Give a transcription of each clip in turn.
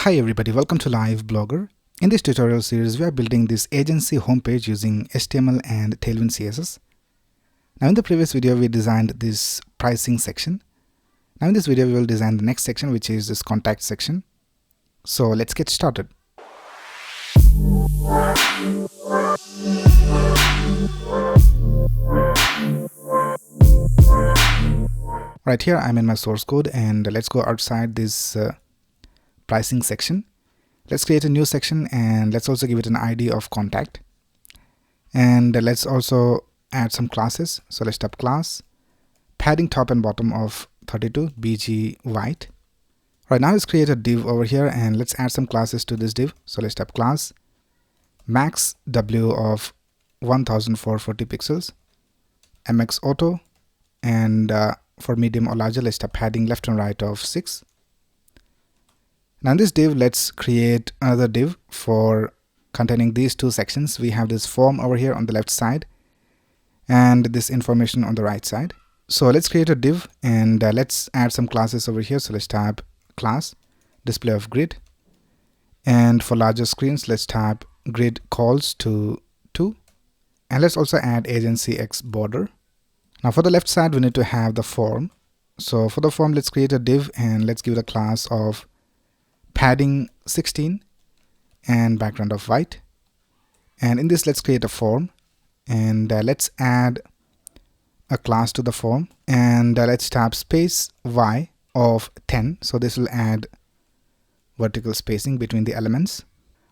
Hi everybody, welcome to Live Blogger. In this tutorial series, we are building this agency homepage using HTML and Tailwind CSS. Now in the previous video, we designed this pricing section. Now in this video, we will design the next section, which is this contact section. So let's get started. Right here, I'm in my source code, and let's go outside this pricing section. Let's create a new section, and let's also give it an ID of contact. And let's also add some classes. So let's type class, padding top and bottom of 32, BG white. Right now, let's create a div over here, and let's add some classes to this div. So let's type class, max W of 1440 pixels, MX auto, and for medium or larger, let's type padding left and right of 6. Now in this div, let's create another div for containing these two sections. We have this form over here on the left side and this information on the right side. So let's create a div, and let's add some classes over here. So let's type class, display of grid, and for larger screens, let's type grid calls to 2, and let's also add agency X border. Now for the left side, we need to have the form. So for the form, let's create a div, and let's give it a class of padding 16 and background of white. And in this, let's create a form, and let's add a class to the form, and let's type space Y of 10. So this will add vertical spacing between the elements.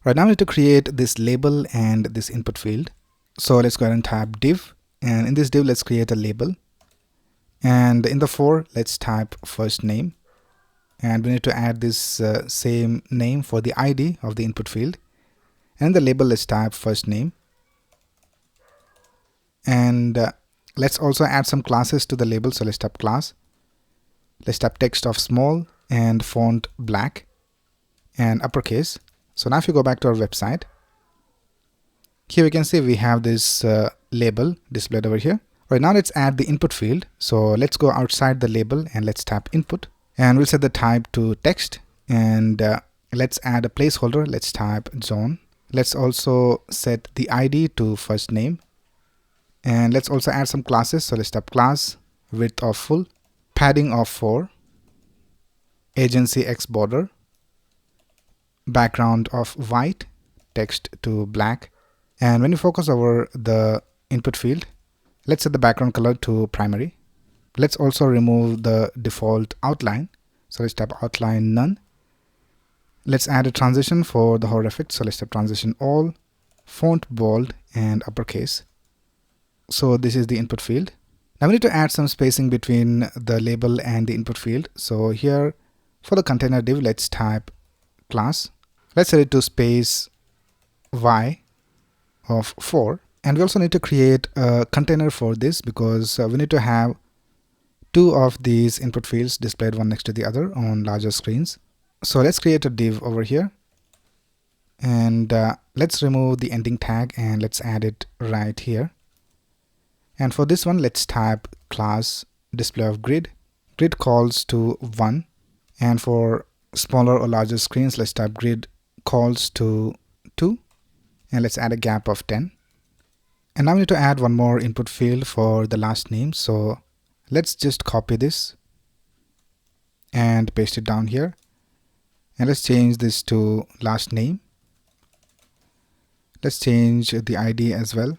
Right now, we need to create this label and this input field. So let's go ahead and type div, and in this div, let's create a label, and in the for, let's type first name. And we need to add this same name for the ID of the input field. And the label, let's type first name. And let's also add some classes to the label. So let's type class. Let's type text of small and font black and uppercase. So now if you go back to our website, here we can see we have this label displayed over here. Right now, let's add the input field. So let's go outside the label and let's type input. And we'll set the type to text, and let's add a placeholder. Let's type John. Let's also set the ID to first name, and let's also add some classes. So let's type class, width of full, padding of 4, agency X border, background of white, text to black. And when you focus over the input field, let's set the background color to primary. Let's also remove the default outline. So let's type outline none. Let's add a transition for the hover effect. So let's type transition all, font bold and uppercase. So this is the input field. Now we need to add some spacing between the label and the input field. So here for the container div, let's type class. Let's set it to space Y of 4. And we also need to create a container for this, because we need to have two of these input fields displayed one next to the other on larger screens. So let's create a div over here, and let's remove the ending tag and let's add it right here. And for this one, let's type class, display of grid, grid calls to 1. And for smaller or larger screens, let's type grid calls to 2, and let's add a gap of 10. And now we need to add one more input field for the last name. So let's just copy this and paste it down here, and let's change this to last name. Let's change the ID as well.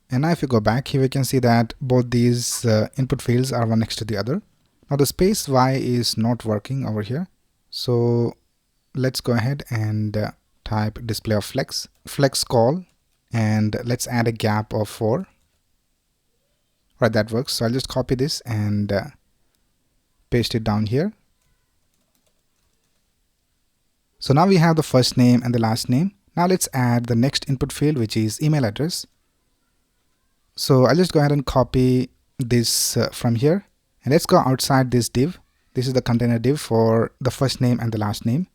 And now if you go back here, we can see that both these input fields are one next to the other. Now the space Y is not working over here, so let's go ahead and type display of flex, flex call, and let's add a gap of 4. Right, that works. So I'll just copy this and paste it down here. So now we have the first name and the last name. Now let's add the next input field, which is email address. So I'll just go ahead and copy this from here, and let's go outside this div. This is the container div for the first name and the last name.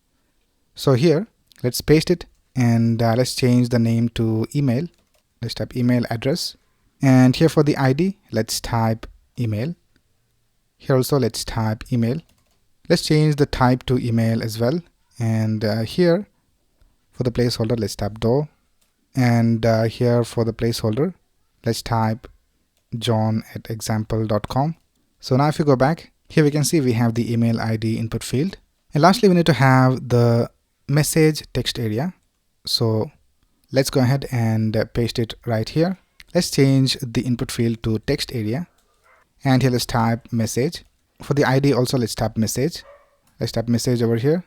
So here, let's paste it, and let's change the name to email. Let's type email address. And here for the ID, let's type email. Here also let's type email. Let's change the type to email as well. And here for the placeholder, let's type do. And here for the placeholder, let's type john@example.com. So now if you go back, here we can see we have the email ID input field. And lastly, we need to have the message text area. So let's go ahead and paste it right here. Let's change the input field to text area. And here let's type message. For the ID also, let's type message. Let's type message over here.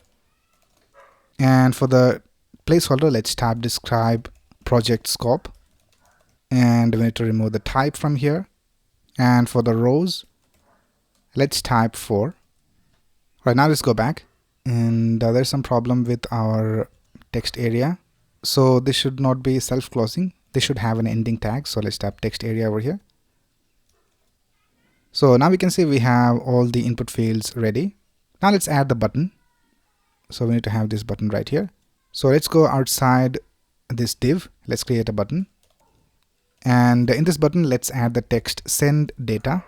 And for the placeholder, let's type describe project scope. And we need to remove the type from here. And for the rows, let's type 4. Right now, let's go back. And there's some problem with our text area. So this should not be self-closing. This should have an ending tag. So let's type text area over here. So now we can see we have all the input fields ready. Now let's add the button. So we need to have this button right here. So let's go outside this div. Let's create a button. And in this button, let's add the text send data.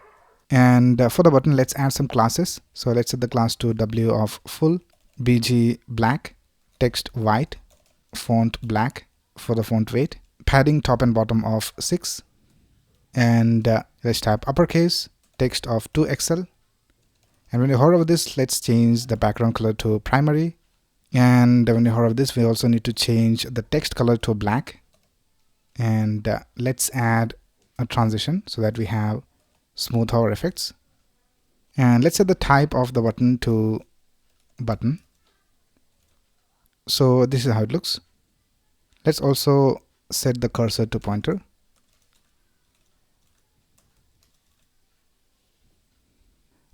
And for the button, let's add some classes. So let's set the class to W of full, BG black, text white, font black for the font weight, padding top and bottom of 6. And let's type uppercase, text of 2XL. And when you hover over this, let's change the background color to primary. And when you hover over this, we also need to change the text color to black. And let's add a transition so that we have smooth hover effects. And let's set the type of the button to button. So this is how it looks. Let's also set the cursor to pointer.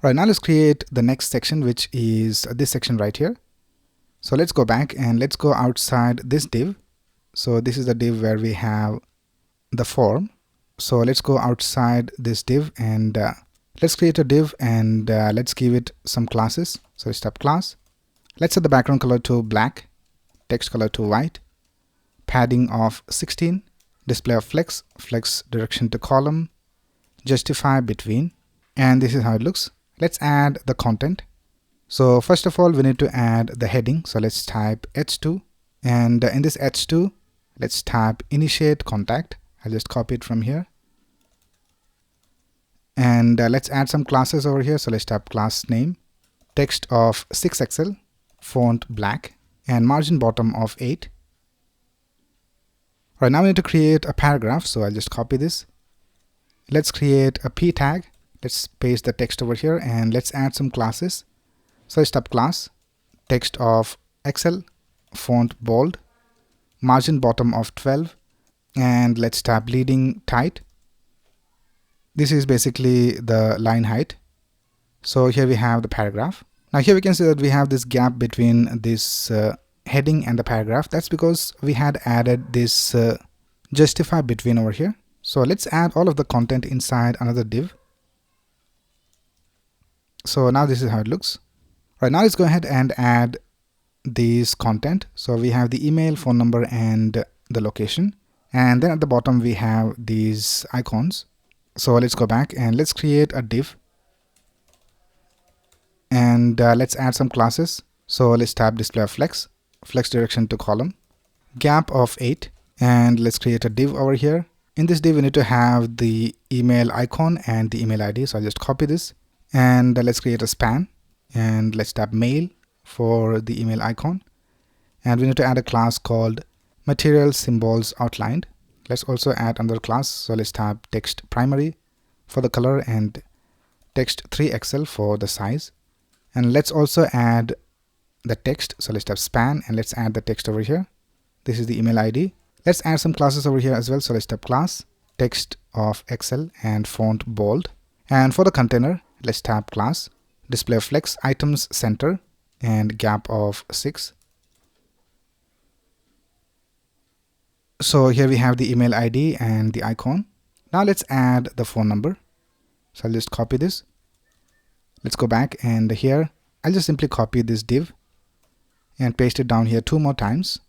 Right, now let's create the next section, which is this section right here. So let's go back and let's go outside this div. So this is the div where we have the form. So let's go outside this div and let's create a div and let's give it some classes. So let's type class. Let's set the background color to black, text color to white, padding of 16, display of flex, flex direction to column, justify between, and this is how it looks. Let's add the content. So first of all, we need to add the heading. So let's type h2, and in this h2, let's type initiate contact. I'll just copy it from here. And let's add some classes over here. So let's type class name, text of 6XL, font black, and margin bottom of 8. Right, now we need to create a paragraph. So I'll just copy this. Let's create a p tag. Let's paste the text over here and let's add some classes. So let's type class, text of XL, font bold, margin bottom of 12, and let's type leading tight. This is basically the line height. So here we have the paragraph. Now here we can see that we have this gap between this heading and the paragraph. That's because we had added this justify between over here. So let's add all of the content inside another div. So now this is how it looks. Right, now let's go ahead and add these content. So we have the email, phone number, and the location. And then at the bottom we have these icons. So let's go back and let's create a div. And let's add some classes. So let's type display of flex, flex direction to column, gap of 8. And let's create a div over here. In this div, we need to have the email icon and the email ID. So I'll just copy this. And let's create a span. And let's type mail for the email icon. And we need to add a class called material symbols outlined. Let's also add another class. So let's type text primary for the color and text 3XL for the size. And let's also add the text. So let's type span and let's add the text over here. This is the email ID. Let's add some classes over here as well. So let's type class, text of XL and font bold. And for the container, let's type class, display of flex, items center and gap of 6. So here we have the email ID and the icon. Now let's add the phone number. So I'll just copy this. Let's go back and here I'll just simply copy this div and paste it down here 2 more times.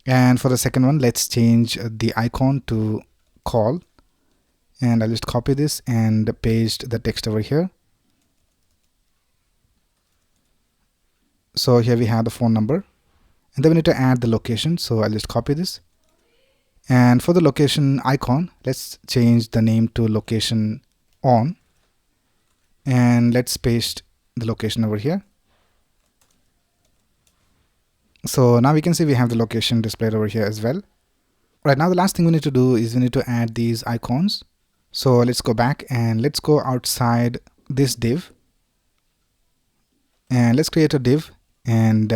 And for the second one, let's change the icon to call. And I'll just copy this and paste the text over here. So here we have the phone number, and then we need to add the location. So I'll just copy this. And for the location icon, let's change the name to location on, and let's paste the location over here. So now we can see we have the location displayed over here as well. Right now, the last thing we need to do is we need to add these icons. So let's go back and let's go outside this div, and let's create a div. And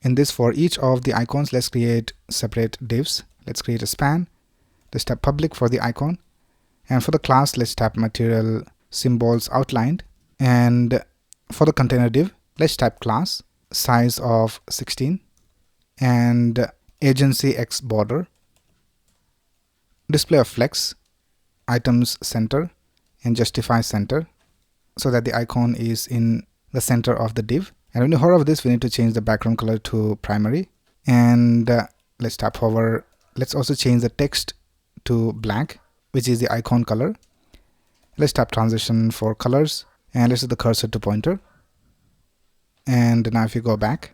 in this, for each of the icons, let's create separate divs. Let's create a span. Let's tap public for the icon, and for the class, let's tap material symbols outlined. And for the container div, let's type class, size of 16, and agency X border, display of flex, items center, and justify center, so that the icon is in the center of the div. And when you hover over this, we need to change the background color to primary. And let's tap hover. Let's also change the text to black, which is the icon color. Let's tap transition for colors, and let's set the cursor to pointer. And now if you go back,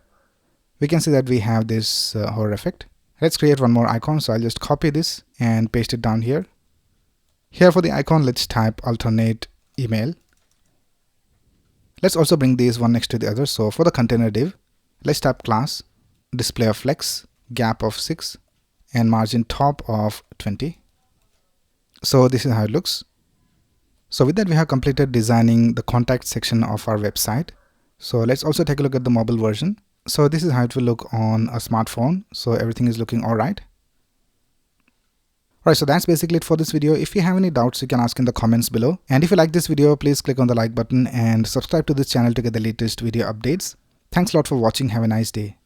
we can see that we have this hover effect. Let's create one more icon. So I'll just copy this and paste it down here. Here for the icon, let's type alternate email. Let's also bring these one next to the other. So for the container div, let's type class, display of flex, gap of 6, and margin top of 20. So this is how it looks. So with that, we have completed designing the contact section of our website. So let's also take a look at the mobile version. So this is how it will look on a smartphone. So everything is looking all right. Alright, so that's basically it for this video. If you have any doubts, you can ask in the comments below. And if you like this video, please click on the like button and subscribe to this channel to get the latest video updates. Thanks a lot for watching. Have a nice day.